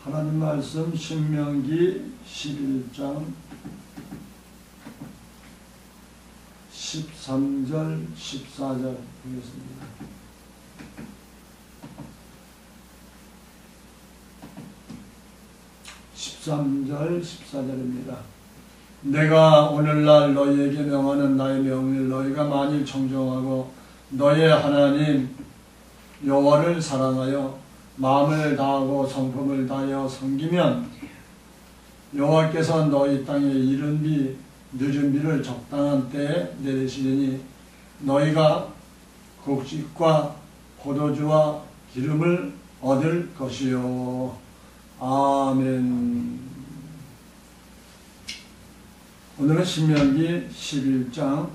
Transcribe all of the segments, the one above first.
하나님 말씀 신명기 11장 13절 14절 보겠습니다. (13절) (14절입니다) 내가 오늘날 너희에게 명하는 나의 명을 너희가 만일 청종하고 너희의 하나님 여호와를 사랑하여 마음을 다하고 성품을 다하여 섬기면 여호와께서 너희 땅에 이른 비 늦은 비를 적당한 때에 내리시리니 너희가 곡식과 포도주와 기름을 얻을 것이요. 아멘. 오늘은 신명기 11장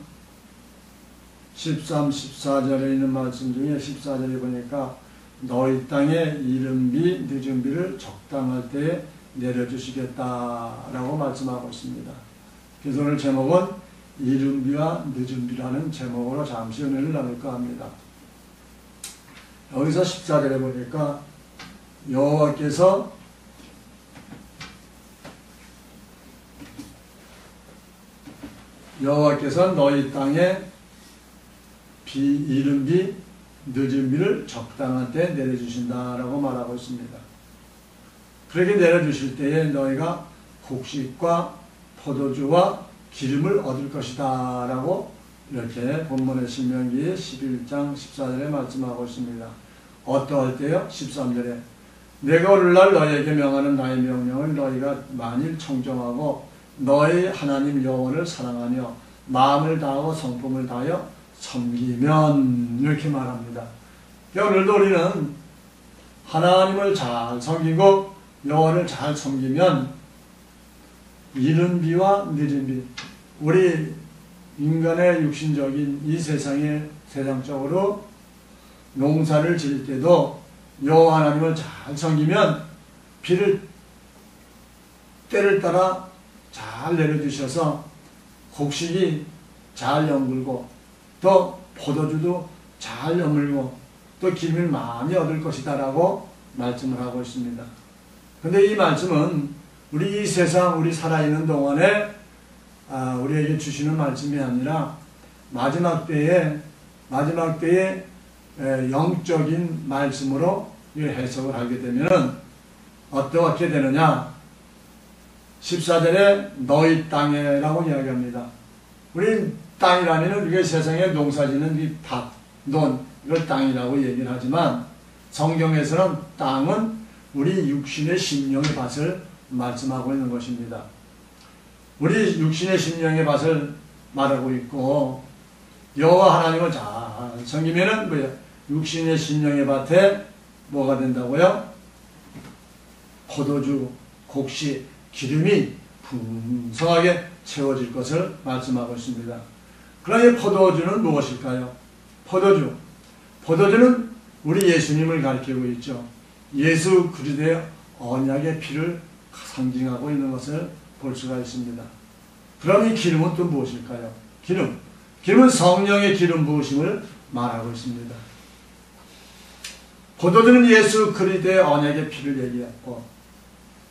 13, 14절에 있는 말씀 중에 14절에 보니까 너희 땅에 이른 비 늦은 비를 적당할 때에 내려주시겠다라고 말씀하고 있습니다. 그래서 오늘 제목은 이른 비와 늦은 비라는 제목으로 잠시 은혜를 나눌까 합니다. 여기서 14절에 보니까 여호와께서 너희 땅에 이른 비 늦은 비를 적당한 때 내려주신다라고 말하고 있습니다. 그렇게 내려주실 때에 너희가 곡식과 포도주와 기름을 얻을 것이다 라고 이렇게 본문의 신명기 11장 14절에 말씀하고 있습니다. 어떠할 때요? 13절에 내가 오늘날 너희에게 명하는 나의 명령을 너희가 만일 청정하고 너희 하나님 여호와를 사랑하며 마음을 다하고 성품을 다하여 섬기면 이렇게 말합니다. 오늘도 우리는 하나님을 잘 섬기고 여호와를 잘 섬기면 이른 비와 늦은 비, 우리 인간의 육신적인 이 세상에 세상적으로 농사를 지을 때도 여호와 하나님을 잘 섬기면 비를 때를 따라 잘 내려주셔서 곡식이 잘 연글고 또 포도주도 잘 여물고 또 기름을 많이 얻을 것이다 라고 말씀을 하고 있습니다. 근데 이 말씀은 우리 이 세상 우리 살아있는 동안에 우리에게 주시는 말씀이 아니라 마지막 때에 영적인 말씀으로 해석을 하게 되면 어떻게 되느냐. 14절에 너희 땅에 라고 이야기합니다. 우리 땅이라면 우리가 세상에 농사짓는 이 밭, 논, 이걸 땅이라고 얘기를 하지만 성경에서는 땅은 우리 육신의 심령의 밭을 말씀하고 있는 것입니다. 우리 육신의 심령의 밭을 말하고 있고 여호와 하나님을 잘 섬기면은 뭐예요? 육신의 심령의 밭에 뭐가 된다고요? 포도주, 곡식, 기름이 풍성하게 채워질 것을 말씀하고 있습니다. 그러나 이 포도주는 무엇일까요? 포도주는 우리 예수님을 가리키고 있죠. 예수 그리스도의 언약의 피를 상징하고 있는 것을 볼 수가 있습니다. 그럼 이 기름은 또 무엇일까요? 기름은 성령의 기름 부으심을 말하고 있습니다. 포도주는 예수 그리스도의 언약의 피를 얘기했고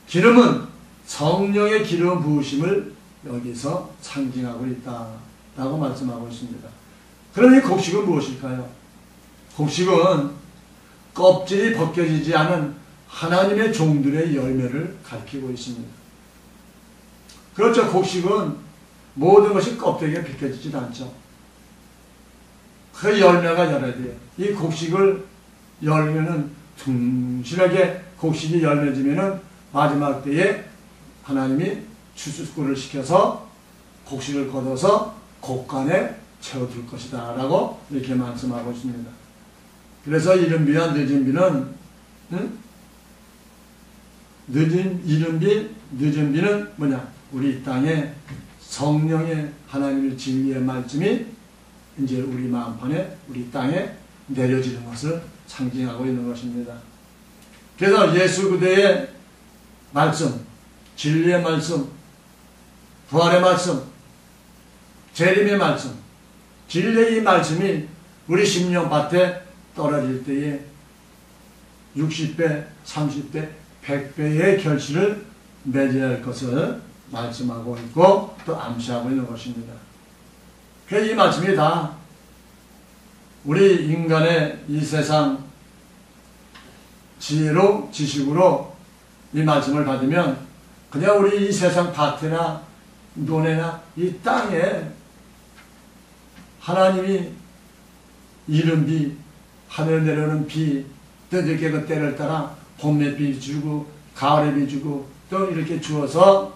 기름은 성령의 기름 부으심을 여기서 상징하고 있다라고 말씀하고 있습니다. 그럼 이 곡식은 무엇일까요? 곡식은 껍질이 벗겨지지 않은 하나님의 종들의 열매를 가리키고 있습니다. 그렇죠. 곡식은 모든 것이 껍데기에 벗겨지지 않죠. 그 열매가 열어야 돼요. 이 곡식을 열면은 둥실하게 곡식이 열매지면은 마지막 때에 하나님이 추수꾼을 시켜서 곡식을 거둬서 곡간에 채워둘 것이다 라고 이렇게 말씀하고 있습니다. 그래서 이른 비와 늦은 비는 이른 비, 늦은 비는 뭐냐? 우리 땅에 성령의 하나님의 진리의 말씀이 이제 우리 마음판에 우리 땅에 내려지는 것을 상징하고 있는 것입니다. 그래서 예수 그리스도의 말씀, 진리의 말씀, 부활의 말씀, 재림의 말씀, 진리의 이 말씀이 우리 심령 밭에 떨어질 때에 60배, 30배, 100배의 결실을 맺어야 할 것을 말씀하고 있고 또 암시하고 있는 것입니다. 이 말씀이 다 우리 인간의 이 세상 지혜로 지식으로 이 말씀을 받으면 그냥 우리 이 세상 밭이나 논에나 이 땅에 하나님이 이른 비, 하늘 내려오는 비, 또 이렇게 그 때를 따라 봄에 비 주고 가을에 비 주고 또 이렇게 주어서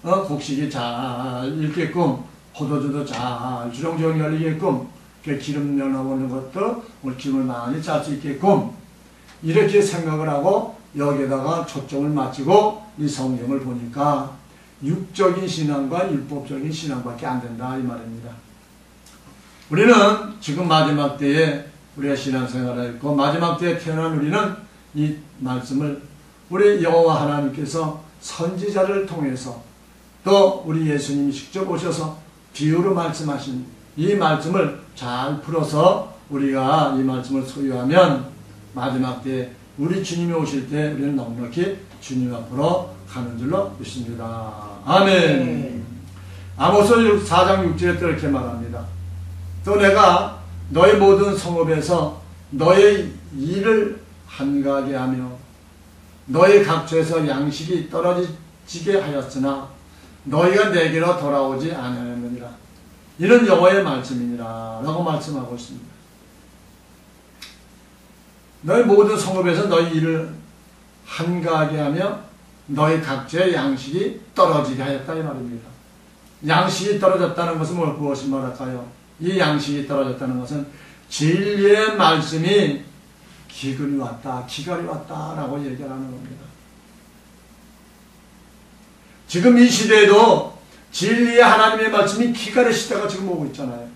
곡식이 잘 익게끔 포도주도 잘 주렁주렁 열리게끔 기름 내어오는 것도 우리 기름을 많이 짤 수 있게끔 이렇게 생각을 하고 여기에다가 초점을 맞추고 이 성경을 보니까 육적인 신앙과 율법적인 신앙밖에 안 된다 이 말입니다. 우리는 지금 마지막 때에 우리가 신앙생활을 했고 마지막 때에 태어난 우리는 이 말씀을 우리 여호와 하나님께서 선지자를 통해서 또 우리 예수님이 직접 오셔서 비유로 말씀하신 이 말씀을 잘 풀어서 우리가 이 말씀을 소유하면 마지막 때에 우리 주님이 오실 때 우리는 넉넉히 주님 앞으로 가는 줄로 믿습니다. 아멘. 아모스 4장 6절에 또 이렇게 말합니다. 또 내가 너의 모든 성읍에서 너의 일을 한가하게 하며 너의 각처에서 양식이 떨어지게 하였으나 너희가 내게로 돌아오지 않으느니라. 이런 여호와의 말씀이니라 라고 말씀하고 있습니다. 너희 모든 성읍에서 너희 일을 한가하게 하며 너희 각자의 양식이 떨어지게 하였다 이 말입니다. 양식이 떨어졌다는 것은 무엇이 말할까요? 이 양식이 떨어졌다는 것은 진리의 말씀이 기근이 왔다, 기갈이 왔다 라고 얘기하는 겁니다. 지금 이 시대에도 진리의 하나님의 말씀이 기갈의 시대가 지금 오고 있잖아요.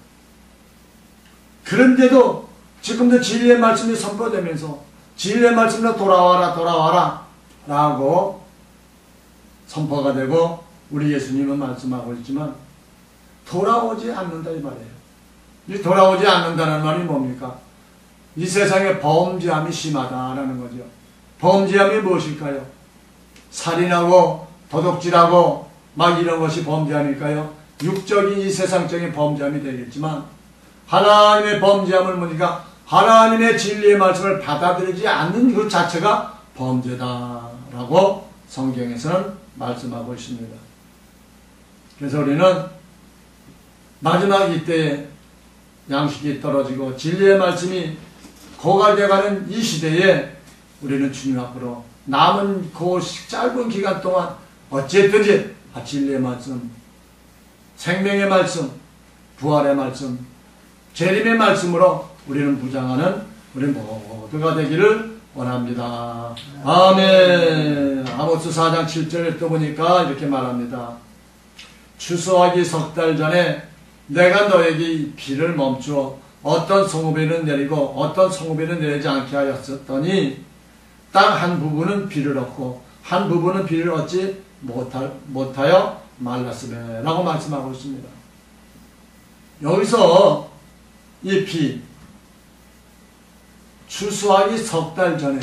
그런데도 지금도 진리의 말씀이 선포되면서 진리의 말씀으로 돌아와라 돌아와라 라고 선포가 되고 우리 예수님은 말씀하고 있지만 돌아오지 않는다 이 말이에요. 이 돌아오지 않는다는 말이 뭡니까? 이 세상에 범죄함이 심하다라는 거죠. 범죄함이 무엇일까요? 살인하고 도둑질하고 막 이런 것이 범죄함일까요? 육적인 이 세상적인 범죄함이 되겠지만 하나님의 범죄함을 보니까 하나님의 진리의 말씀을 받아들이지 않는 그 자체가 범죄다라고 성경에서는 말씀하고 있습니다. 그래서 우리는 마지막 이때에 양식이 떨어지고 진리의 말씀이 고갈되어가는 이 시대에 우리는 주님 앞으로 남은 그 짧은 기간 동안 어쨌든지 진리의 말씀, 생명의 말씀, 부활의 말씀, 재림의 말씀으로 우리는 무장하는 우리 모두가 되기를 원합니다. 아멘. 아모스 4장 7절에 또 보니까 이렇게 말합니다. 추수하기 석 달 전에 내가 너에게 비를 멈추어 어떤 성읍에는 내리고 어떤 성읍에는 내리지 않게 하였었더니 땅 한 부분은 비를 얻고 한 부분은 비를 얻지 못하여 말랐으며 라고 말씀하고 있습니다. 여기서 이 비 추수하기 석 달 전에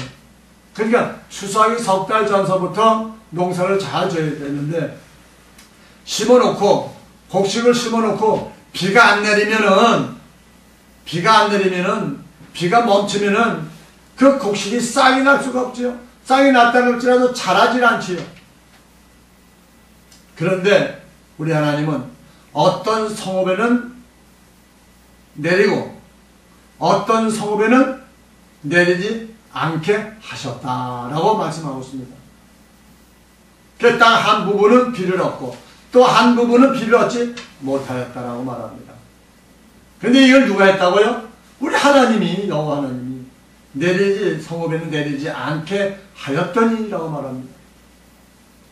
그러니까 추수하기 석 달 전서부터 농사를 잘 져야 되는데 심어놓고 곡식을 심어놓고 비가 안 내리면은 비가 멈추면은 그 곡식이 싹이 날 수가 없지요. 싹이 났다는 할지라도 자라질 않지요. 그런데 우리 하나님은 어떤 성읍에는 내리고 어떤 성읍에는 내리지 않게 하셨다라고 말씀하고 있습니다. 그 땅 한 부분은 비를 얻고 또 한 부분은 비를 얻지 못하였다라고 말합니다. 그런데 이걸 누가 했다고요? 우리 하나님이 여호와 하나님이 성읍에는 내리지 않게 하였더니라고 말합니다.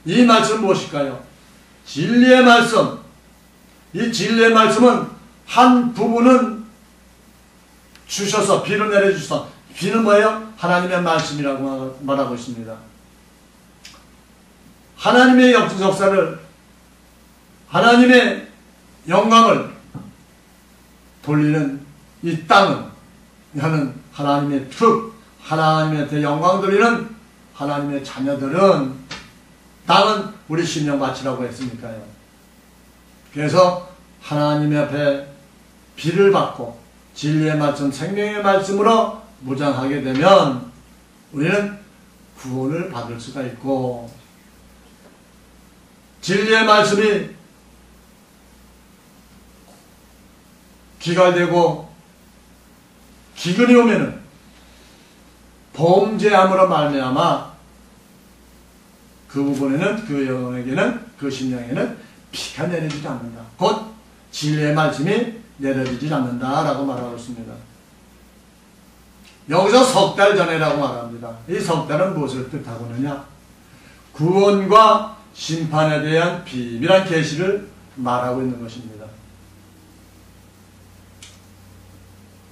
이 말씀은 무엇일까요? 진리의 말씀. 이 진리의 말씀은 한 부분은 주셔서 비를 내려주셔서 비는 뭐예요? 하나님의 말씀이라고 말하고 있습니다. 하나님의 역사를 하나님의 영광을 돌리는 이 땅은 하나님의 하나님한테 영광 돌리는 하나님의 자녀들은 땅은 우리 심령밭이라고 했으니까요. 그래서 하나님 앞에 비를 받고 진리의 말씀, 생명의 말씀으로 무장하게 되면 우리는 구원을 받을 수가 있고, 진리의 말씀이 기갈되고 기근이 오면은 범죄함으로 말미암아 그 부분에는, 그 영혼에게는, 그 심령에는 피가 내려지지 않는다. 곧 진리의 말씀이 내려지지 않는다라고 말하고 있습니다. 여기서 석 달 전에라고 말합니다. 이 석 달은 무엇을 뜻하고느냐? 구원과 심판에 대한 비밀한 계시를 말하고 있는 것입니다.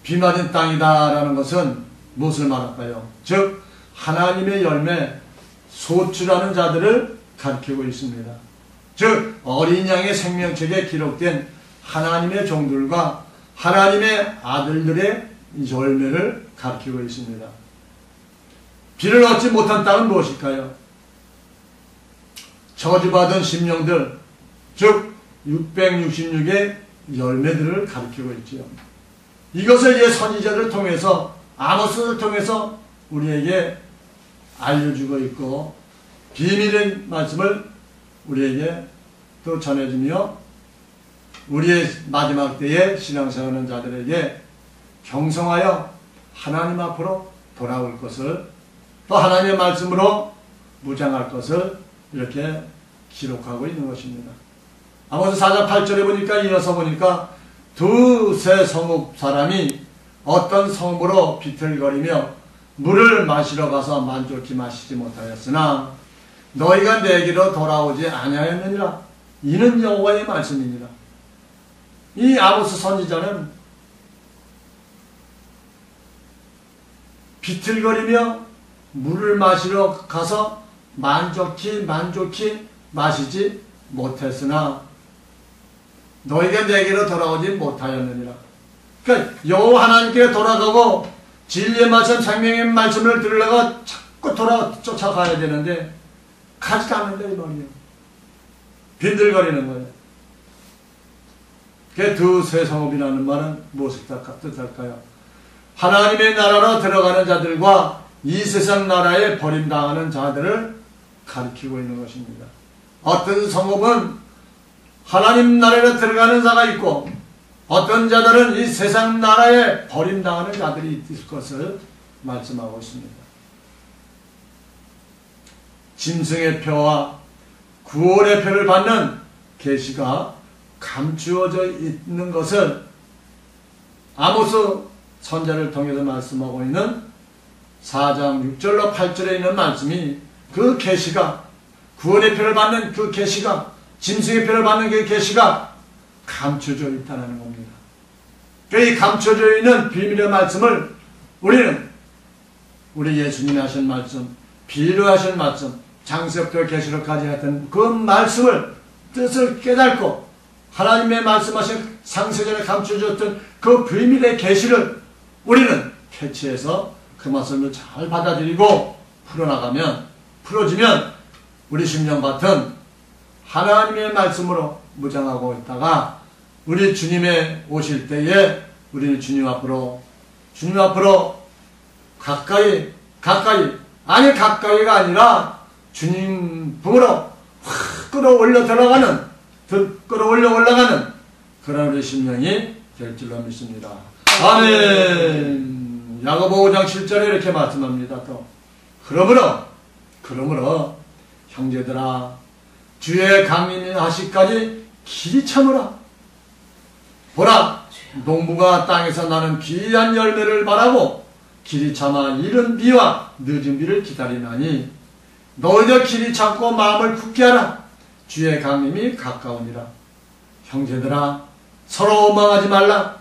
비 맞은 땅이다라는 것은 무엇을 말할까요? 즉 하나님의 열매 소출하는 자들을 가리키고 있습니다. 즉 어린 양의 생명책에 기록된 하나님의 종들과 하나님의 아들들의 열매를 가리키고 있습니다. 비를 얻지 못한 땅은 무엇일까요? 저주받은 심령들, 즉 666의 열매들을 가리키고 있지요. 이것을 이제 선지자를 통해서, 아모스를 통해서 우리에게 알려주고 있고, 비밀의 말씀을 우리에게 또 전해주며, 우리의 마지막 때에 신앙생활하는 자들에게 경성하여 하나님 앞으로 돌아올 것을, 또 하나님의 말씀으로 무장할 것을 이렇게 기록하고 있는 것입니다. 아모스 4장 8절에 보니까, 이어서 보니까 두세 성읍 사람이 어떤 성읍으로 비틀거리며 물을 마시러 가서 만족히 마시지 못하였으나 너희가 내게로 돌아오지 아니하였느니라. 이는 여호와의 말씀입니다. 이 아모스 선지자는 비틀거리며 물을 마시러 가서 만족히 마시지 못했으나 너희가 내게로 돌아오지 못하였느니라. 그러니까 여호와 하나님께 돌아가고 진리의 말씀, 생명의 말씀을 들으려고 자꾸 쫓아가야 되는데 가지 않는다 이 말이에요. 빈들거리는 거예요. 그 두세 성읍이라는 말은 무엇을 뜻할까요? 하나님의 나라로 들어가는 자들과 이 세상 나라에 버림당하는 자들을 가리키고 있는 것입니다. 어떤 성읍은 하나님 나라에 들어가는 자가 있고, 어떤 자들은 이 세상 나라에 버림당하는 자들이 있을 것을 말씀하고 있습니다. 짐승의 표와 구원의 표를 받는 계시가 감추어져 있는 것을 아모스 선자를 통해서 말씀하고 있는 4장 6절로 8절에 있는 말씀이, 그 계시가, 구원의 표를 받는 그 계시가, 짐승의 표를 받는 그 계시가 감춰져 있다는 겁니다. 이 감춰져 있는 비밀의 말씀을 우리는 우리 예수님이 하신 말씀, 비유로 하신 말씀, 장세부터 계시록까지 했던 그 말씀을 뜻을 깨닫고 하나님의 말씀하신 상세전에 감춰졌던 그 비밀의 계시를 우리는 캐치해서 그 말씀을 잘 받아들이고 풀어지면 우리 심령밭은 하나님의 말씀으로 무장하고 있다가 우리 주님의 오실 때에 우리는 주님 앞으로 가까이가 아니라 주님 품으로 확 끌어올려 올라가는 그런 우리 심령이 될 줄로 믿습니다. 아멘. 야고보 5장 7절에 이렇게 말씀합니다. 또 그러므로 형제들아, 주의 강림이 하시까지 길이 참으라. 보라, 농부가 땅에서 나는 귀한 열매를 바라고 길이 참아 이른 비와 늦은 비를 기다리나니 너희도 길이 참고 마음을 굳게 하라. 주의 강림이 가까우니라. 형제들아, 서로 원망하지 말라.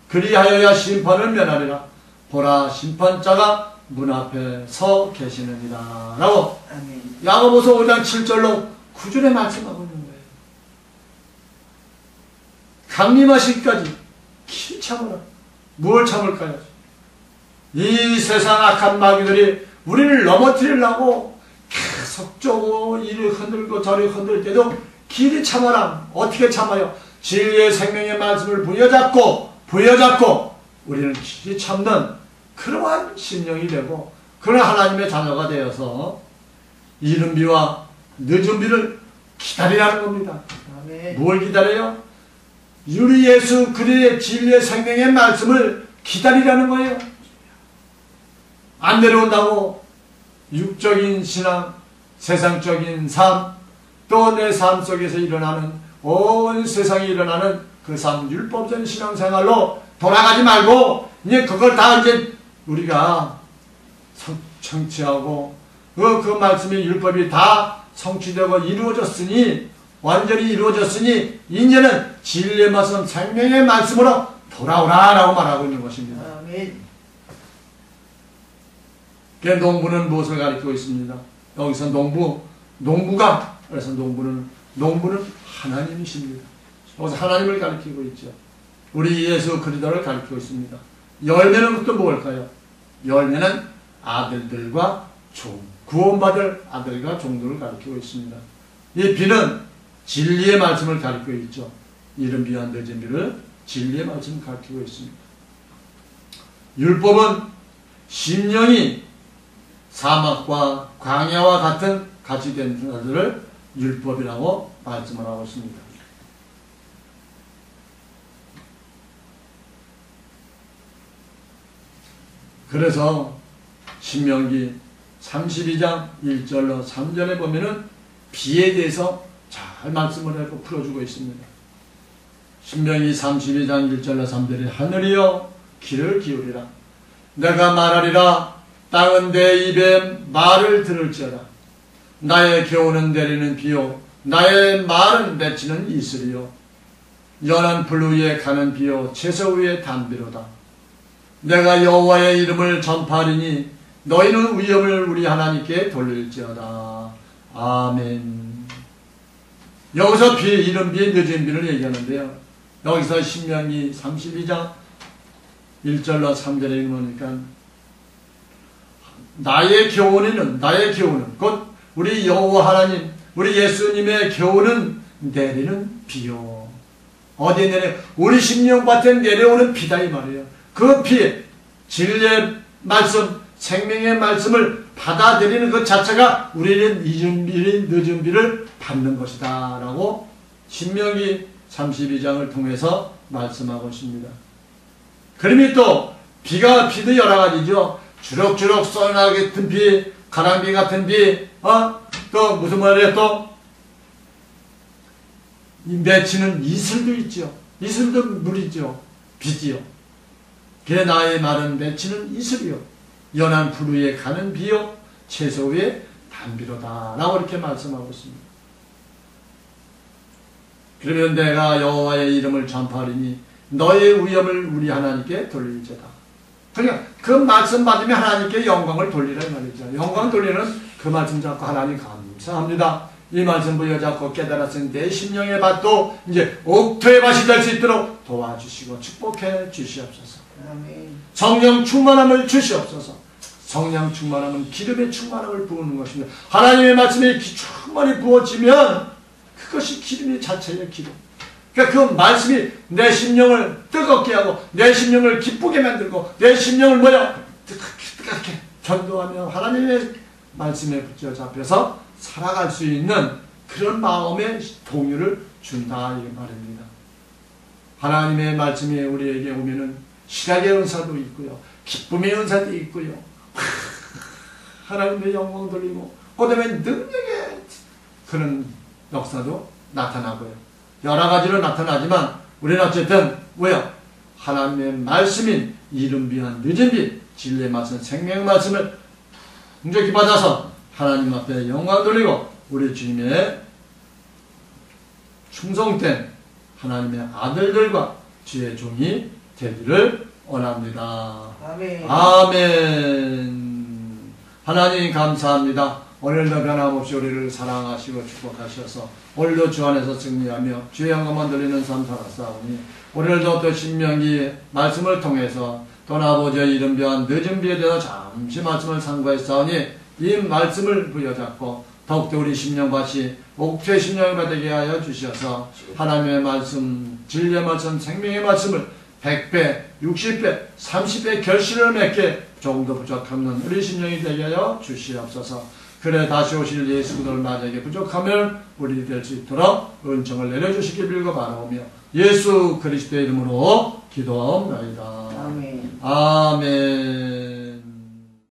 그리하여야 심판을 면하리라. 보라, 심판자가 문 앞에 서 계시느니라. 라고 야고보서 5장 7절로 9절에 말씀하고 있는 거예요. 강림하시기까지 길 참으라. 무엇을 참을까요? 이 세상 악한 마귀들이 우리를 넘어뜨리려고 계속 쪼고 이리 흔들고 저리 흔들 때도 길이 참아라. 어떻게 참아요? 진리의 생명의 말씀을 부여잡고 우리는 길이 참는 그러한 심령이 되고 그런 하나님의 자녀가 되어서 이른 비와 늦은 비를 기다리라는 겁니다. 아멘. 뭘 기다려요? 우리 예수 그리스도의 진리의 생명의 말씀을 기다리라는 거예요. 안 내려온다고 육적인 신앙, 세상적인 삶, 또 내 삶 속에서 일어나는 온 세상에 일어나는 그 삶, 율법적인 신앙생활로 돌아가지 말고 이제 그걸 다 이제 우리가 청취하고 그 말씀의 율법이 다 성취되고 이루어졌으니 완전히 이루어졌으니 이제는 진리의 말씀, 생명의 말씀으로 돌아오라라고 말하고 있는 것입니다. 아멘. 그 농부는 무엇을 가리키고 있습니다? 여기서 농부가 그래서 농부는 하나님이십니다. 여기서 하나님을 가리키고 있죠. 우리 예수 그리스도를 가리키고 있습니다. 열매는 또 뭘까요? 열매는 아들들과 구원받을 아들과 종들을 가리키고 있습니다. 이 비는 진리의 말씀을 가리키고 있죠. 이른 비와 늦은 비를 진리의 말씀을 가리키고 있습니다. 율법은 심령이 사막과 광야와 같은 같이 된 자들을 율법이라고 말씀을 하고 있습니다. 그래서 신명기 32장 1절로 3절에 보면은 비에 대해서 잘 말씀을 하고 풀어주고 있습니다. 신명기 32장 1절로 3절에 하늘이여 귀를 기울이라. 내가 말하리라. 땅은 내 입에 말을 들을지어다. 나의 교훈은 내리는 비요 나의 말은 맺히는 이슬이요 연한 불 위에 가는 비요 채소 위에 담비로다. 내가 여호와의 이름을 전파하리니 너희는 위엄을 우리 하나님께 돌릴지어다. 아멘. 여기서 비, 이른 비, 늦은 비를 얘기하는데요. 여기서 신명기 32장 1절로 3절에 읽으니까 나의 교훈은 곧 우리 여호와 하나님, 우리 예수님의 교훈은 내리는 비요. 어디에 내려? 우리 심령밭에 내려오는 비다 이 말이에요. 그 비, 진리의 말씀, 생명의 말씀을 받아들이는 것 자체가 우리는 이른 비, 늦은 비를 받는 것이다 라고 신명기 32장을 통해서 말씀하고 있습니다. 그림이 또 비도 여러 가지죠. 주럭주럭 쏘나 같은 비, 가랑비 같은 비, 또 무슨 말이에요? 또 맺히는 이슬도 있죠. 이슬도 물이죠. 비지요. 그래 나의 말은 맺히는 이슬이요 연한 불 위에 가는 비요 채소 위에 담비로다 라고 이렇게 말씀하고 있습니다. 그러면 내가 여호와의 이름을 전파하리니 너의 위엄을 우리 하나님께 돌릴지어다. 그러니까 그 말씀 받으면 하나님께 영광을 돌리라 이 말이죠. 영광 돌리는 그 말씀 잡고 하나님 감사합니다. 이 말씀 부여잡고 깨달았으니 내 심령의 밭도 이제 옥토의 밭이 될 수 있도록 도와주시고 축복해 주시옵소서. 아멘. 성령 충만함을 주시옵소서. 성령 충만함은 기름의 충만함을 부으는 것입니다. 하나님의 말씀에 충만히 부어지면 그것이 기름의 자체의 기름. 그러니까 그 말씀이 내 심령을 뜨겁게 하고 내 심령을 기쁘게 만들고 내 심령을 뜨겁게 전도하며 하나님의 말씀에 붙여 잡혀서 살아갈 수 있는 그런 마음의 동요를 준다 이 말입니다. 하나님의 말씀이 우리에게 오면은 시각의 은사도 있고요. 기쁨의 은사도 있고요. 하나님의 영광 돌리고 그다음에 능력의 그런 역사도 나타나고요. 여러 가지로 나타나지만 우리는 어쨌든 뭐요? 하나님의 말씀인 이른 비와 늦은 비 진리의 말씀 생명의 말씀을 풍족히 받아서 하나님 앞에 영광 돌리고 우리 주님의 충성된 하나님의 아들들과 주의 종이 되기를 원합니다. 아멘. 아멘. 하나님 감사합니다. 오늘도 변함없이 우리를 사랑하시고 축복하셔서 오늘도 주 안에서 승리하며 주의 영광만 돌리는 삶 살았사오니 오늘도 또 신명기 말씀을 통해서 또는 아버지의 이른 비와 늦은 비에 대해서 잠시 말씀을 상고했사오니 이 말씀을 부여잡고 더욱더 우리 심령같이 옥퇴 심령이 되게 하여 주셔서 하나님의 말씀, 진리의 말씀, 생명의 말씀을 100배, 60배, 30배 결실을 맺게 조금도 부족함은 우리 심령이 되게 하여 주시옵소서. 그래 다시 오실 예수 그리스도를 맞이하게 부족하면 우리 될 수 있도록 은총을 내려주시길 빌고 바라오며 예수 그리스도의 이름으로 기도하옵나이다. 아멘. 아멘.